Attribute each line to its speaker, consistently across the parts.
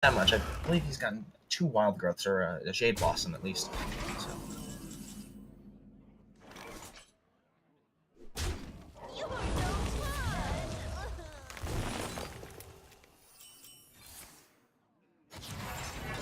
Speaker 1: that much. I believe he's gotten 2 wild growths or a Jade Blossom at least. So.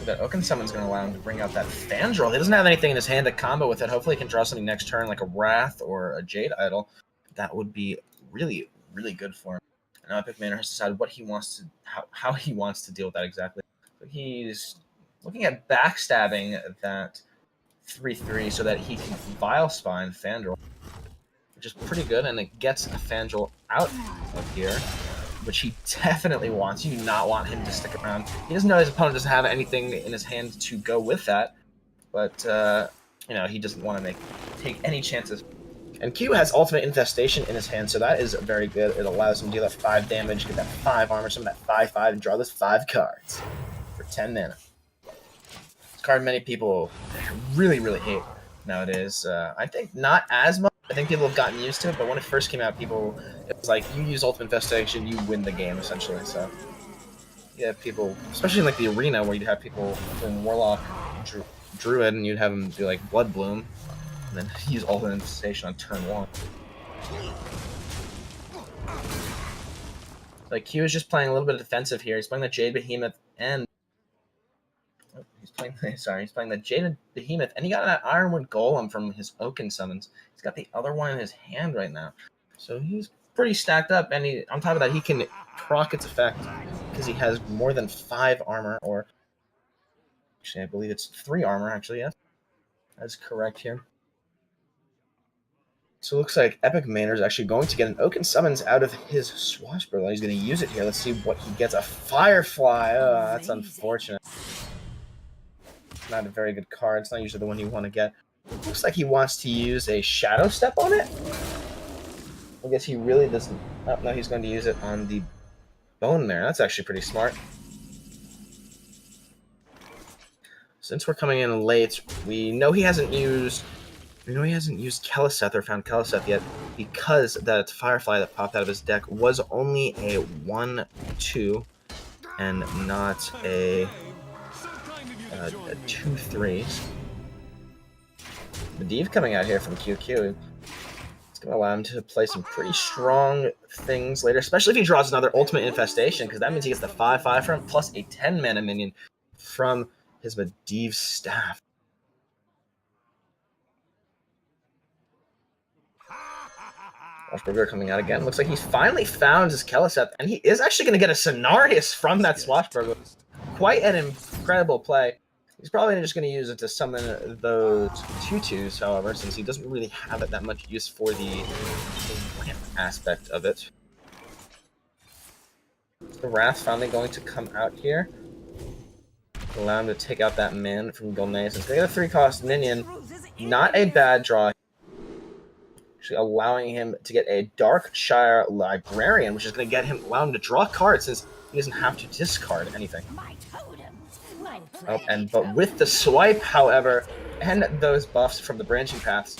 Speaker 1: That Oaken Summon's going to allow him to bring out that Fandral. He doesn't have anything in his hand to combo with it. Hopefully he can draw something next turn like a Wrath or a Jade Idol. That would be really, really good for him. And now Epic Manor has decided what he wants to, how he wants to deal with that exactly. But he's looking at backstabbing that 3/3 so that he can Vile Spine Fandral, which is pretty good, and it gets a Fandral out of here, which he definitely wants. You do not want him to stick around. He doesn't know his opponent doesn't have anything in his hand to go with that, but you know, he doesn't want to take any chances. And Q has Ultimate Infestation in his hand, so that is very good. It allows him to deal that 5 damage, get that 5 armor, summon that 5/5, and draw those 5 cards for 10 mana. This card many people really, really hate nowadays. I think not as much. I think people have gotten used to it, but when it first came out, people, it was like, you use Ultimate Infestation, you win the game, essentially. So, you have people, especially in like the arena, where you'd have people doing Warlock, Druid, and you'd have them do like Blood Bloom, and then use Ultimate Infestation on turn 1. Like, Q is just playing a little bit of defensive here. He's playing the Jade Behemoth, and he's playing the Jaded Behemoth, and he got that Ironwood Golem from his Oaken Summons. He's got the other one in his hand right now. So he's pretty stacked up, and on top of that, he can proc its effect because he has more than 5 armor, or actually, I believe it's 3 armor, actually, yes. That's correct here. So it looks like Epic Manor is actually going to get an Oaken Summons out of his Swashbuckler. He's going to use it here. Let's see what he gets. A Firefly. Oh, that's unfortunate. Not a very good card. It's not usually the one you want to get. Looks like he wants to use a Shadow Step on it. I guess he really doesn't. Oh, no, he's going to use it on the Bone Mare. That's actually pretty smart. Since we're coming in late, we know he hasn't used Keleseth or found Keleseth yet, because that Firefly that popped out of his deck was only a 1/2 and not a 2/3. Medivh coming out here from QQ. It's going to allow him to play some pretty strong things later, especially if he draws another Ultimate Infestation, because that means he gets the 5/5 from him, plus a 10 mana minion from his Medivh Staff. Swashbuckler coming out again. Looks like he's finally found his Keleseth, and he is actually going to get a Cenarius from that Swashbuckler. Quite an incredible play. He's probably just going to use it to summon those 2/2s, however, since he doesn't really have it that much use for the ramp aspect of it. The Wrath finally going to come out here. Allow him to take out that man from Gilneas. It's going to get a 3-cost minion. Not a bad draw. Actually allowing him to get a Darkshire Librarian, which is going to allow him to draw cards, since he doesn't have to discard anything. But with the swipe, however, and those buffs from the branching paths,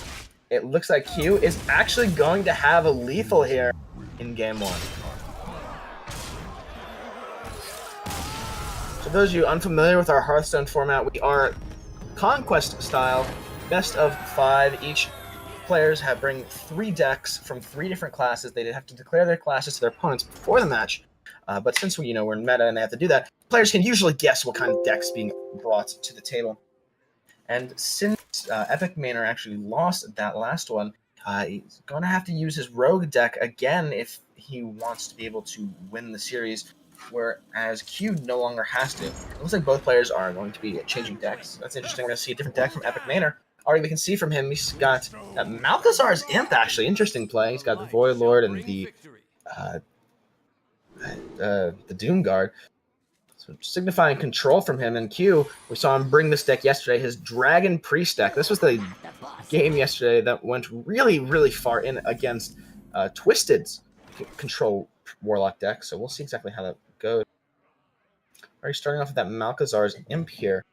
Speaker 1: it looks like Q is actually going to have a lethal here in game 1. For those of you unfamiliar with our Hearthstone format, we are Conquest style, best of 5. Each players bring 3 decks from 3 different classes. They have to declare their classes to their opponents before the match. But since we're in meta and they have to do that, players can usually guess what kind of deck's being brought to the table. And since Epic Manor actually lost that last one, he's going to have to use his Rogue deck again if he wants to be able to win the series, whereas Q no longer has to. It looks like both players are going to be changing decks. That's interesting. We're going to see a different deck from Epic Manor. Already we can see from him, he's got Malchezaar's Imp, actually. Interesting play. He's got the Void Lord and the Doom Guard. So signifying control from him. And Q, we saw him bring this deck yesterday, his Dragon Priest deck. This was the game yesterday that went really, really far in against Twisted's control Warlock deck. So we'll see exactly how that goes. Already starting off with that Malchezaar's Imp here.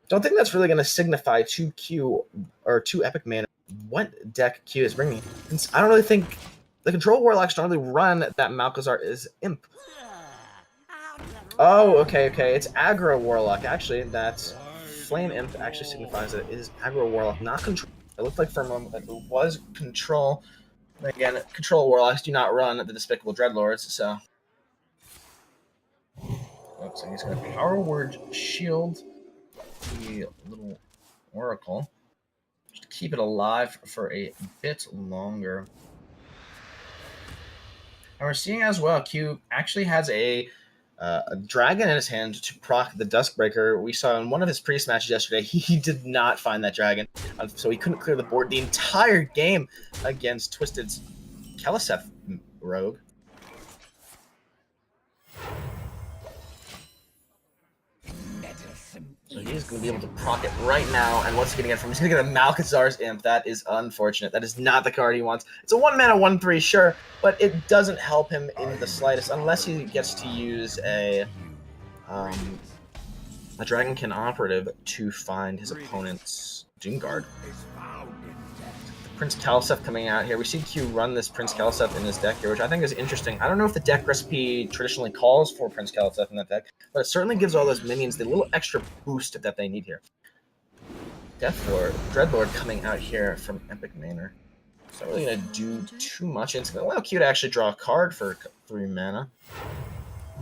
Speaker 1: Don't think that's really going to signify to Q or to Epic Manor what deck Q is bringing. Since I don't really think the control Warlocks don't really run that Malchezaar's Imp. Oh, okay, okay. It's aggro warlock. Actually, that's flame imp actually signifies that it is aggro warlock, not control. It looked like for a moment that it was control. Again, control warlocks do not run the despicable dreadlords, so. Oops, so he's gonna power word shield the little oracle. Just keep it alive for a bit longer. And we're seeing as well, Q actually has a dragon in his hand to proc the Duskbreaker. We saw in one of his priest matches yesterday, he did not find that dragon, so he couldn't clear the board the entire game against Twisted's Keliseth rogue. So he's going to be able to proc it right now, and what's he going to get from? He's going to get a Malchezaar's Imp. That is unfortunate. That is not the card he wants. It's a 1-mana 1/3, sure, but it doesn't help him in the slightest unless he gets to use a Dragonkin operative to find his opponent's Doomguard. Prince Keliseth coming out here. We see Q run this Prince Keliseth in his deck here, which I think is interesting. I don't know if the deck recipe traditionally calls for Prince Keliseth in that deck, but it certainly gives all those minions the little extra boost that they need here. Dreadlord coming out here from Epic Manor. It's not really going to do too much. It's going to allow Q to actually draw a card for 3 mana.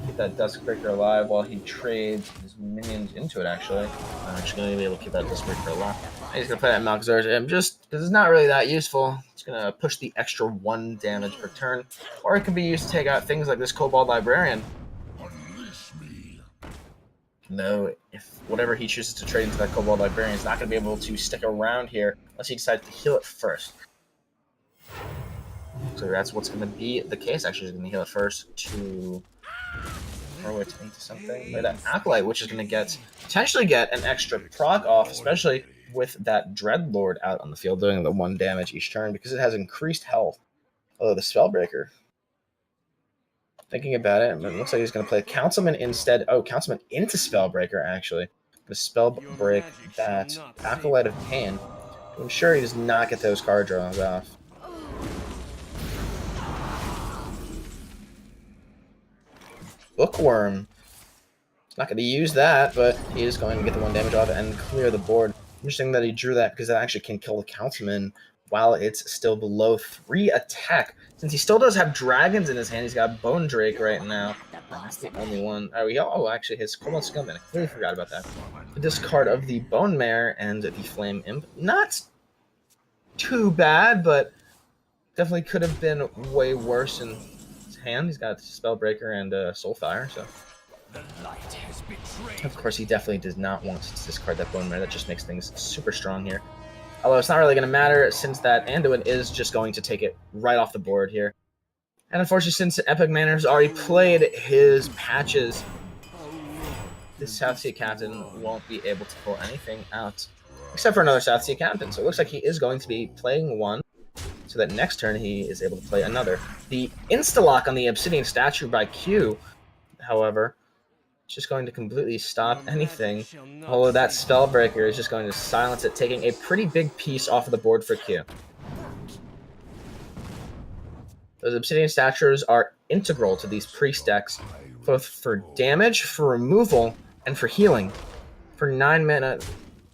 Speaker 1: Keep that Duskbreaker alive while he trades his minions into it, actually. I'm actually going to be able to keep that Duskbreaker alive. He's going to play that Malchezaar's Imp just because it's not really that useful. It's going to push the extra 1 damage per turn. Or it can be used to take out things like this Kobold Librarian. No, if whatever he chooses to trade into that Kobold Librarian is not going to be able to stick around here unless he decides to heal it first. So that's what's going to be the case. Actually, he's going to heal it first to throw it into something. Like that Acolyte, which is going to potentially get an extra proc off, especially with that Dreadlord out on the field doing the 1 damage each turn because it has increased health. Although the Spellbreaker, thinking about it, it looks like he's going to play Councilman instead. Oh, Councilman into Spellbreaker, actually. The Spellbreak that Acolyte of Pain to ensure he does not get those card draws off. Bookworm. He's not going to use that, but he is going to get the 1 damage off and clear the board. Interesting that he drew that because that actually can kill the Councilman while it's still below 3 attack. Since he still does have dragons in his hand, he's got Bone Drake right now. That's the only one. Oh, actually, his Kobold Scumman. I completely forgot about that. The discard of the Bone Mare and the Flame Imp. Not too bad, but definitely could have been way worse in his hand. He's got Spellbreaker and Soulfire, so. Of course, he definitely does not want to discard that Bone Mare. That just makes things super strong here. Although it's not really going to matter since that Anduin is just going to take it right off the board here. And unfortunately, since Epic Manor's already played his patches, this South Sea Captain won't be able to pull anything out. Except for another South Sea Captain. So it looks like he is going to be playing one, so that next turn he is able to play another. The Instalock on the Obsidian Statue by Q, however, is just going to completely stop anything. Although that Spellbreaker is just going to silence it, taking a pretty big piece off of the board for Q. Those Obsidian Statues are integral to these priest decks, both for damage, for removal, and for healing. For 9 mana,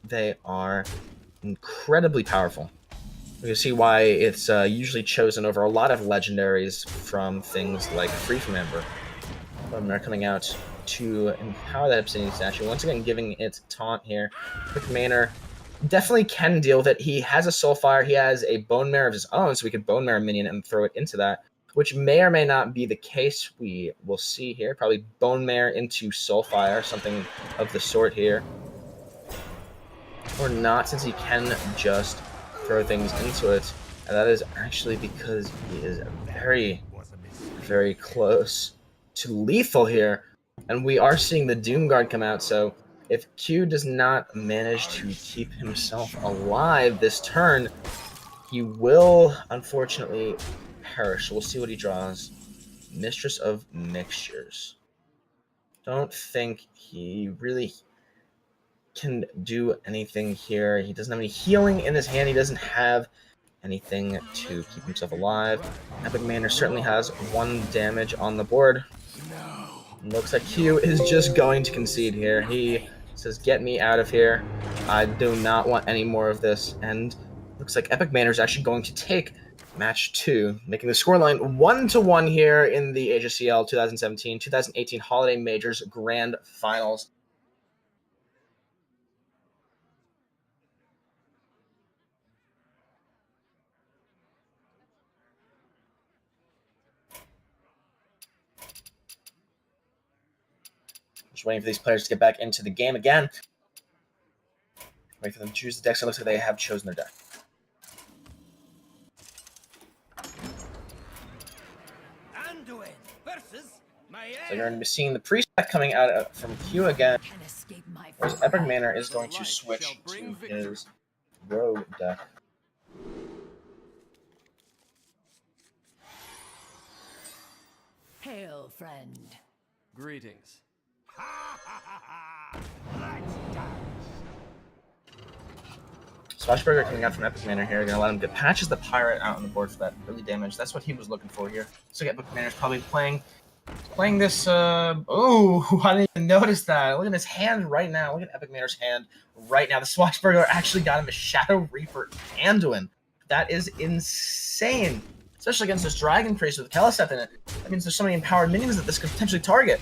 Speaker 1: they are incredibly powerful. You can see why it's usually chosen over a lot of legendaries from things like Free from Ember. They're coming out to empower that Obsidian Statue. Once again, giving it taunt here. Epic Manor definitely can deal with it. He has a Soulfire. He has a Bone Mare of his own, so we could Bone Mare a minion and throw it into that, which may or may not be the case. We will see here. Probably Bone Mare into Soulfire, something of the sort here. Or not, since he can just throw things into it. And that is actually because he is very, very close to lethal here. And we are seeing the Doomguard come out, so if Q does not manage to keep himself alive this turn, he will, unfortunately, perish. We'll see what he draws. Mistress of Mixtures. Don't think he really can do anything here. He doesn't have any healing in his hand. He doesn't have anything to keep himself alive. Epic Manor certainly has 1 damage on the board. Looks like Q is just going to concede here. He says, get me out of here. I do not want any more of this. And looks like Epic Manor is actually going to take match 2, making the scoreline 1-1 here in the HSEL 2017-2018 Holiday Majors Grand Finals. Just waiting for these players to get back into the game again. Wait for them to choose the deck, so it looks like they have chosen their deck. So you're going to be seeing the priest deck coming out from Q again, whereas Epic Manor is going to switch to his rogue deck.
Speaker 2: Hail, friend.
Speaker 3: Greetings.
Speaker 1: Swashburger coming out from Epic Manor here, going to let him get Patches the Pirate out on the board for that early damage. That's what he was looking for here. So Epic Manor's probably playing this, oh, I didn't even notice that. Look at his hand right now. Look at Epic Manor's hand right now. The Swashburger actually got him a Shadow Reaper Anduin. That is insane. Especially against this Dragon Priest with Keleseth in it. That means there's so many empowered minions that this could potentially target.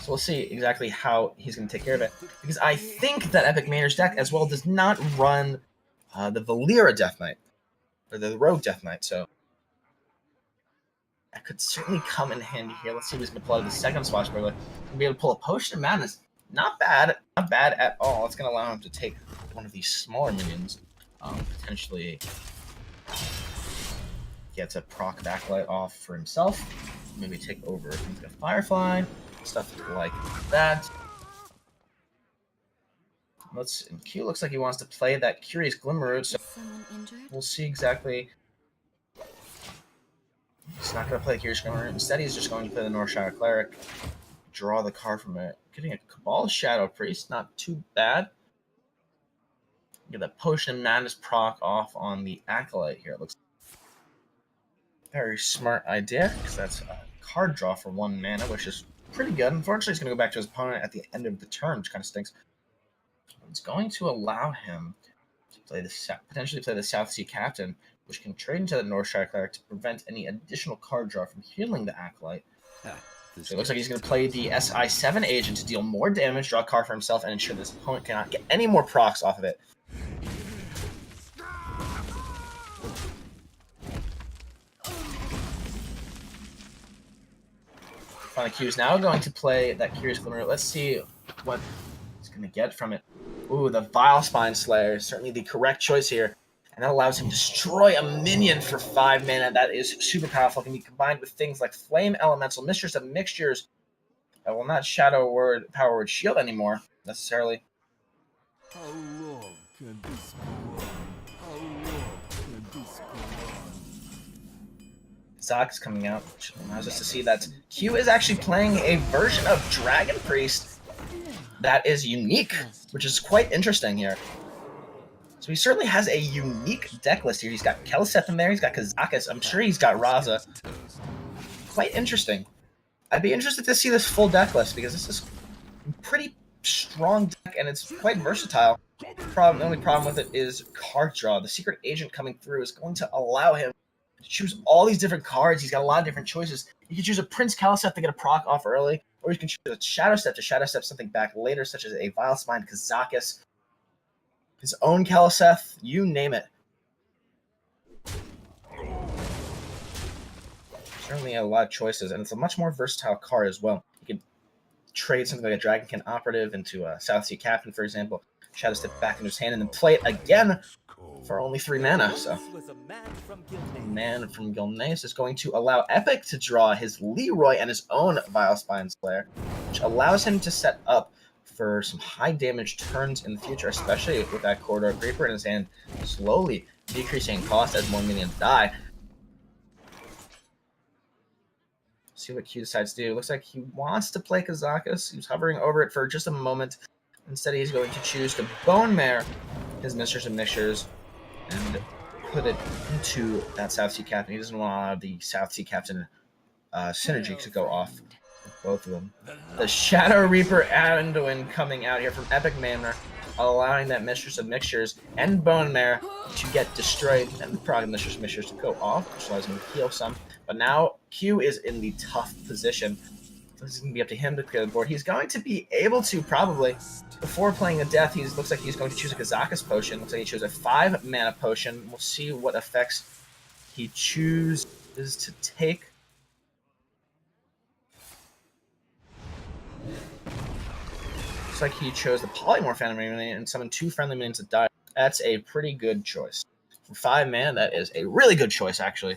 Speaker 1: So we'll see exactly how he's going to take care of it. Because I think that Epic Manor's deck as well does not run the Valera Death Knight. Or the Rogue Death Knight, so that could certainly come in handy here. Let's see who's going to pull out the second Swashbuckler. We'll be able to pull a Potion of Madness. Not bad. Not bad at all. It's going to allow him to take one of these smaller minions. Potentially gets a proc backlight off for himself. Maybe take over things like a Firefly. Stuff like that. Q looks like he wants to play that Curious Glimmerroot, so we'll see exactly. He's not going to play Curious Glimmerroot. Instead, he's just going to play the Northshire Cleric, draw the card from it. Getting a Cabal Shadow Priest, not too bad. Get that Potion of Madness proc off on the Acolyte here. It looks very smart idea, because that's a card draw for 1 mana, which is pretty good. Unfortunately, he's going to go back to his opponent at the end of the turn, which kind of stinks. It's going to allow him to play potentially play the Southsea Captain, which can trade into the Northshire Cleric to prevent any additional card draw from healing the Acolyte. So it looks like he's going to play the SI7 Agent to deal more damage, draw a card for himself, and ensure that his opponent cannot get any more procs off of it. Finally, Q is now going to play that Curious Glimmer. Let's see what he's going to get from it. Ooh, the Vile Spine Slayer is certainly the correct choice here. And that allows him to destroy a minion for 5 mana. That is super powerful. It can be combined with things like Flame Elemental, Mistress of Mixtures. That will not Shadow Word, Power Word Shield anymore, necessarily.
Speaker 3: How long can this go on? How long can this go on?
Speaker 1: Zach is coming out, which allows us to see that Q is actually playing a version of Dragon Priest that is unique, which is quite interesting here. So he certainly has a unique deck list here. He's got Keleseth in there, he's got Kazakus, I'm sure he's got Raza. Quite interesting. I'd be interested to see this full deck list, because this is a pretty strong deck, and it's quite versatile. The only problem with it is card draw. The Secret Agent coming through is going to allow him to choose all these different cards. He's got a lot of different choices. You can choose a Prince Keleseth to get a proc off early, or you can choose a Shadow Step to Shadow Step something back later, such as a Vile Spine Kazakus, his own Keleseth, you name it. Certainly a lot of choices, and it's a much more versatile card as well. You can trade something like a Dragonkin Operative into a Southsea Captain, for example, Shadow Step back into his hand, and then play it again for only 3 mana. So, Man from Gilneas is going to allow Epic to draw his Leroy and his own Vile Spine Slayer, which allows him to set up for some high damage turns in the future, especially with that Corridor Creeper in his hand, slowly decreasing cost as more minions die. See what Q decides to do. Looks like he wants to play Kazakus. He was hovering over it for just a moment. Instead, he's going to choose to Bone Mare his Mistress of Mixtures and put it into that Southsea Captain. He doesn't want to allow the Southsea Captain synergy to go off with both of them. The Shadow Reaper Anduin coming out here from Epic Manor, allowing that Mistress of Mixtures and Bone Mare to get destroyed, and the Prog Mistress of Mixtures to go off, which allows him to heal some. But now Q is in the tough position. So this is going to be up to him to clear the board. He's going to be able to probably, before playing a death, he looks like he's going to choose a Kazakus potion. Looks like he chose a 5 mana potion. We'll see what effects he chooses to take. Looks like he chose the Polymorph Animal and summoned 2 friendly minions that die. That's a pretty good choice. For 5 mana, that is a really good choice, actually.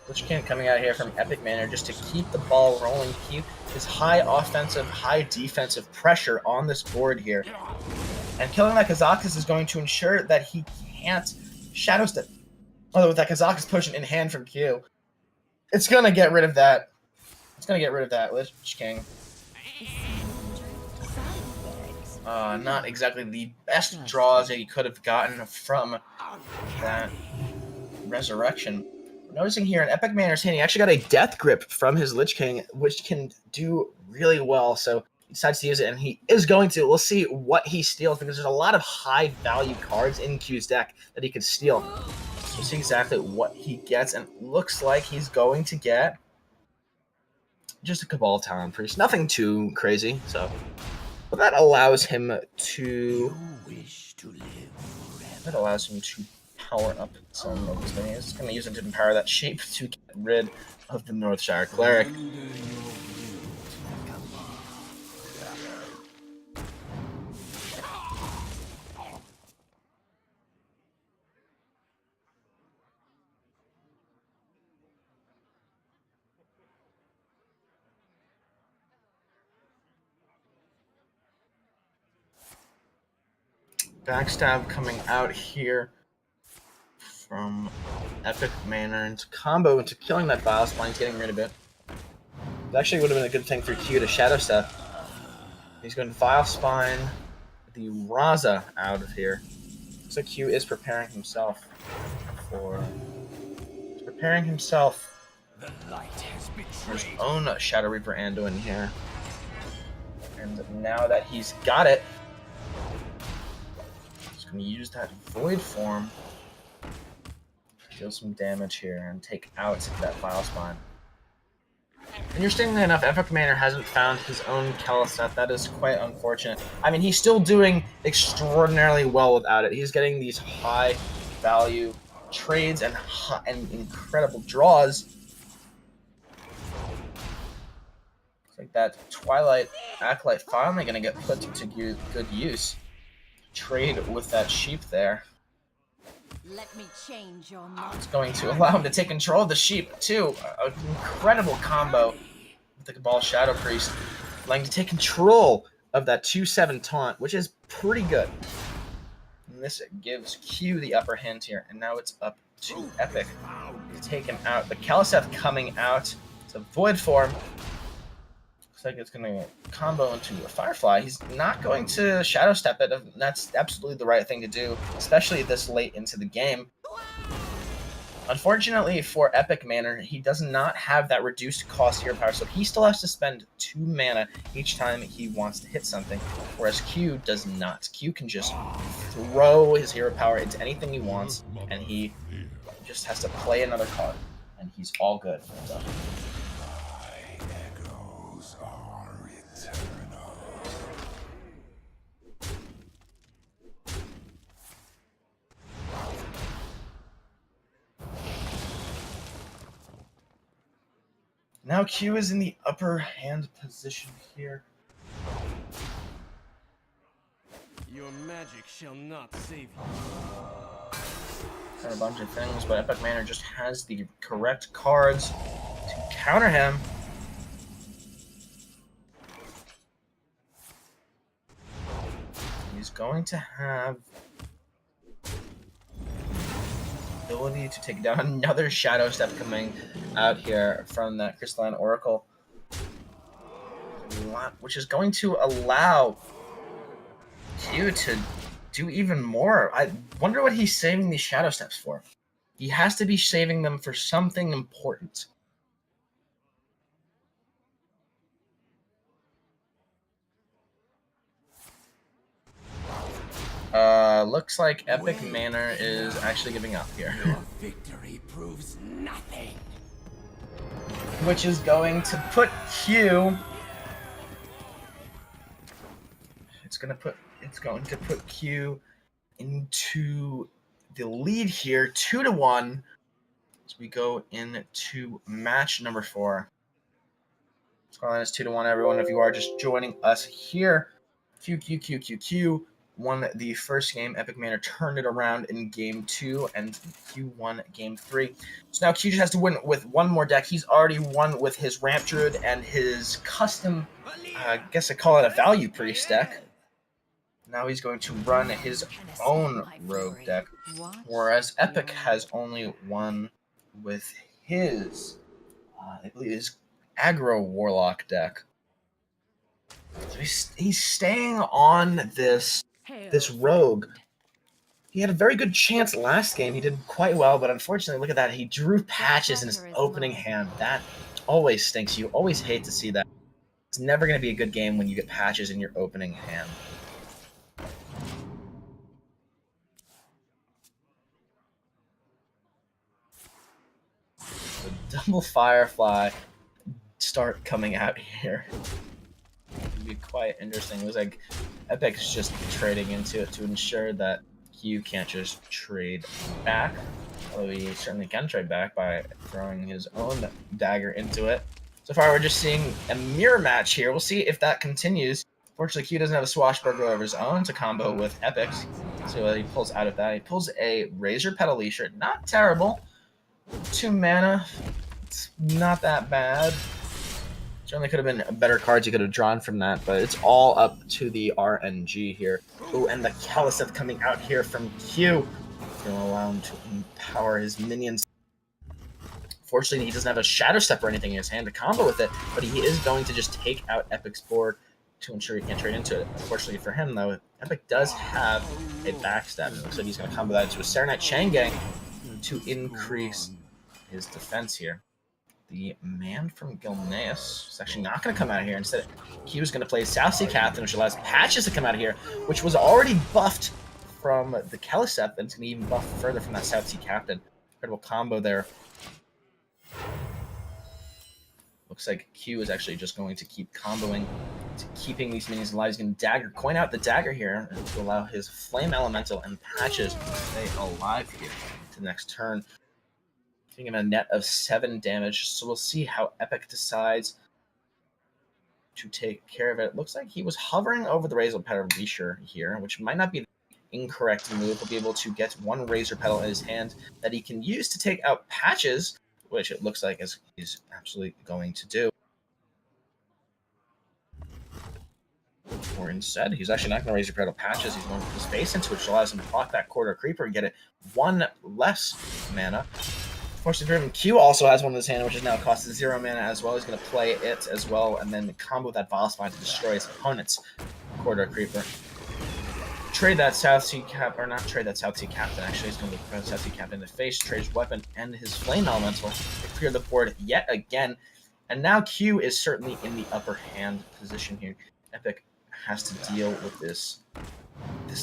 Speaker 1: Lich King coming out here from Epic Manor just to keep the ball rolling, keep his high offensive, high defensive pressure on this board here. And killing that Kazakus is going to ensure that he can't Shadow Step. Although with that Kazakus potion in hand from Q, it's going to get rid of that. It's going to get rid of that Lich King. Not exactly the best draws that he could have gotten from that Resurrection. Noticing here in Epic Manor's hand, he actually got a Death Grip from his Lich King, which can do really well. So he decides to use it, and he is going to. We'll see what he steals, because there's a lot of high-value cards in Q's deck that he could steal. So we'll see exactly what he gets, and it looks like he's going to get just a Cabal Talon Priest. Nothing too crazy, so. But that allows him to. That allows him to power up some of his minions. It's going to use it to empower that shape to get rid of the Northshire Cleric. Backstab coming out here from Epic Manor into combo into killing that Vile Spine. He's getting rid of it. It actually would have been a good thing for Q to Shadow Step. He's going to Vile Spine the Raza out of here. So Q is preparing himself for his own Shadow Reaper Anduin here. And now that he's got it, going to use that Void Form to deal some damage here and take out that Vile Spine. Interestingly enough, Epic Manor hasn't found his own Keleseth. That is quite unfortunate. I mean, he's still doing extraordinarily well without it. He's getting these high-value trades and incredible draws. Looks like that Twilight Acolyte finally going to get put to good use. Trade with that sheep there.
Speaker 2: Let me change your mind.
Speaker 1: It's going to allow him to take control of the sheep too. An incredible combo with the Cabal Shadow Priest, allowing to take control of that 2/7 taunt, which is pretty good. And this gives Q the upper hand here, and now it's up to Epic to take him out. But Keleseth coming out. It's a Void Form. Looks like it's going to combo into a Firefly. He's not going to Shadow Step it. That's absolutely the right thing to do, especially this late into the game. Unfortunately for Epic Manor, he does not have that reduced cost hero power, so he still has to spend 2 mana each time he wants to hit something, whereas Q does not. Q can just throw his hero power into anything he wants, and he just has to play another card, and he's all good. So. Now Q is in the upper hand position here.
Speaker 3: Your magic shall not save you.
Speaker 1: Got a bunch of things, but Epic Manor just has the correct cards to counter him. He's going to have ability to take down another Shadow Step coming out here from that Crystalline Oracle, which is going to allow Q to do even more. I wonder what he's saving these Shadow Steps for. He has to be saving them for something important. Looks like Epic Manor is actually giving up here.
Speaker 3: Your victory proves nothing.
Speaker 1: Which is going to put Q. It's going to put Q into the lead here, 2-1. As we go into match number 4. Scoreline is 2-1. Everyone, if you are just joining us here, Q won the first game. Epic Manor turned it around in game 2, and Q won game 3. So now Q just has to win with one more deck. He's already won with his Ramp Druid and his custom, I guess I call it a Value Priest deck. Now he's going to run his own Rogue deck, whereas Epic has only won with his, I believe, his Aggro Warlock deck. So he's staying on this Rogue. He had a very good chance last game. He did quite well, but unfortunately, look at that. He drew patches in his opening hand. That always stinks. You always hate to see that. It's never going to be a good game when you get patches in your opening hand. The double Firefly start coming out here. It'd be quite interesting. It was like Epic's just trading into it to ensure that Q can't just trade back. Although he certainly can trade back by throwing his own dagger into it. So far, we're just seeing a mirror match here. We'll see if that continues. Fortunately, Q doesn't have a Swashbuckler of his own to combo with Epic's. So he pulls out of that. He pulls a Razor Petal Leasher. Not terrible. 2 mana. It's not that bad. Certainly could have been better cards you could have drawn from that, but it's all up to the RNG here. Ooh, and the Kaliseth coming out here from Q. Going to allow him to empower his minions. Fortunately, he doesn't have a Shadow Step or anything in his hand to combo with it, but he is going to just take out Epic's board to ensure he can't trade into it. Unfortunately for him, though, Epic does have a backstab. It looks like he's going to combo that into a Serenite Chang'e to increase his defense here. The man from Gilneas is actually not going to come out of here. Instead, he was going to play Southsea Captain, which allows patches to come out of here, which was already buffed from the Kaliseth, and it's going to even buff further from that Southsea Captain. Incredible combo there. Looks like Q is actually just going to keep comboing, keeping these minions alive. He's going to dagger, coin out the dagger here to allow his Flame Elemental and patches to stay alive here to the next turn. Taking a net of 7 damage, so we'll see how Epic decides to take care of it. It looks like he was hovering over the Razor Petal Leasher here, which might not be the incorrect move. He'll be able to get 1 Razor Petal in his hand that he can use to take out patches, which it looks like he's absolutely going to do. Or instead, he's actually not going to Razor Petal patches. He's going to put his face into it, which allows him to block that Corridor Creeper and get it 1 less mana. Fortunately for him, Q also has one in his hand, which is now cost 0 mana as well. He's going to play it as well, and then combo that Vile Spine to destroy his opponent's Corridor Creeper. Trade that Southsea Cap, or not trade that Southsea Captain, actually. He's going to put Southsea Captain in the face, trade his weapon, and his Flame Elemental to clear the board yet again. And now Q is certainly in the upper hand position here. Epic has to deal with this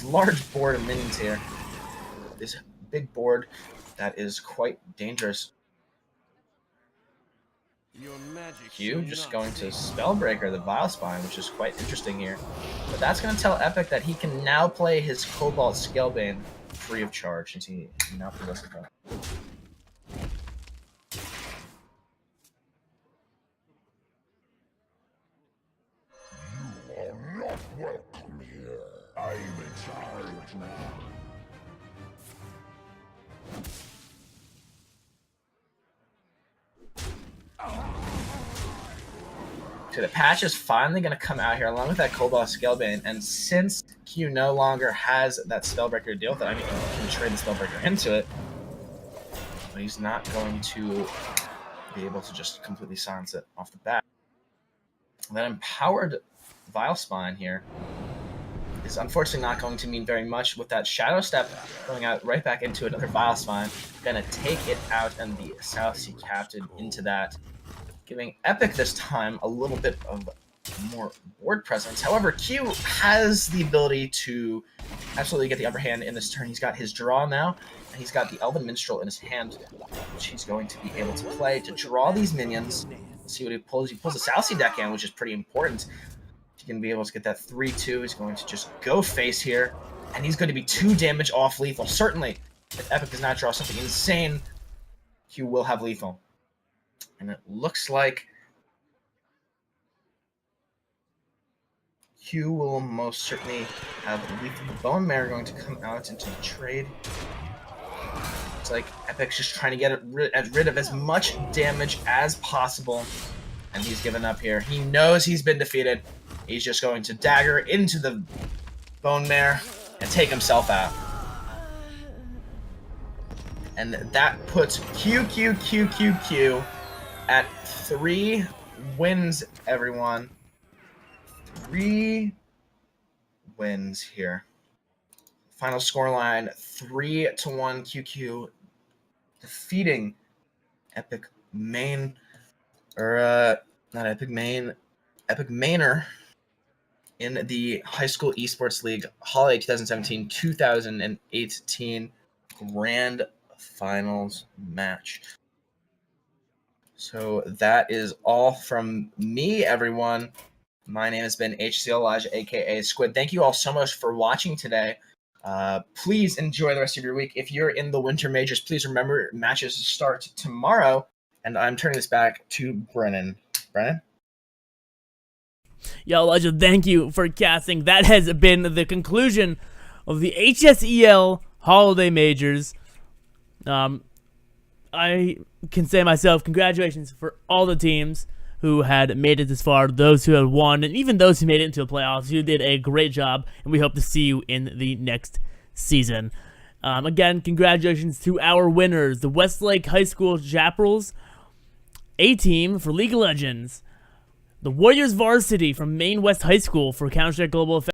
Speaker 1: large board of minions here. This big board that is quite dangerous. Q just going to Spellbreaker the Vile Spine, which is quite interesting here. But that's going to tell Epic that he can now play his Cobalt Scalebane free of charge, since he now possesses that.
Speaker 3: You are not welcome here. I'm in charge now.
Speaker 1: So the patch is finally going to come out here along with that Cobalt Scalebane, and since Q no longer has that Spellbreaker to deal with it, I mean, he can trade the Spellbreaker into it, but he's not going to be able to just completely silence it off the bat. That empowered Vile Spine here is unfortunately not going to mean very much with that Shadow Step going out right back into another Vile Spine. Gonna take it out and the South Sea Captain into that, giving Epic this time a little bit of more board presence. However, Q has the ability to absolutely get the upper hand in this turn. He's got his draw now, and he's got the Elven Minstrel in his hand, which he's going to be able to play to draw these minions. Let's see what he pulls. He pulls a South Sea deckhand, which is pretty important. He's going to be able to get that 3-2. He's going to just go face here, and he's going to be 2 damage off lethal. Certainly, if Epic does not draw something insane, Q will have lethal. And it looks like Q will most certainly have lethal. Bone Mare going to come out into the trade. It's like Epic's just trying to get rid of as much damage as possible. And he's given up here. He knows he's been defeated. He's just going to dagger into the Bone Mare and take himself out. And that puts Q at 3 wins, everyone. 3 wins here. Final scoreline 3-1 QQ defeating Epic Main, or not Epic Main, Epic Mainer in the High School Esports League Holiday 2017-2018 Grand Finals match. So that is all from me, everyone. My name has been HSEL Elijah, aka Squid. Thank you all so much for watching today. Please enjoy the rest of your week. If you're in the Winter Majors, please remember matches start tomorrow. And I'm turning this back to Brennan. Brennan?
Speaker 4: Yo, Elijah, thank you for casting. That has been the conclusion of the HSEL Holiday Majors. I can say myself, congratulations for all the teams who had made it this far, those who had won, and even those who made it into the playoffs. You did a great job, and we hope to see you in the next season. Again, congratulations to our winners, the Westlake High School Chaparrals, A-Team for League of Legends, the Warriors Varsity from Maine West High School for Counter-Strike Global Offensive,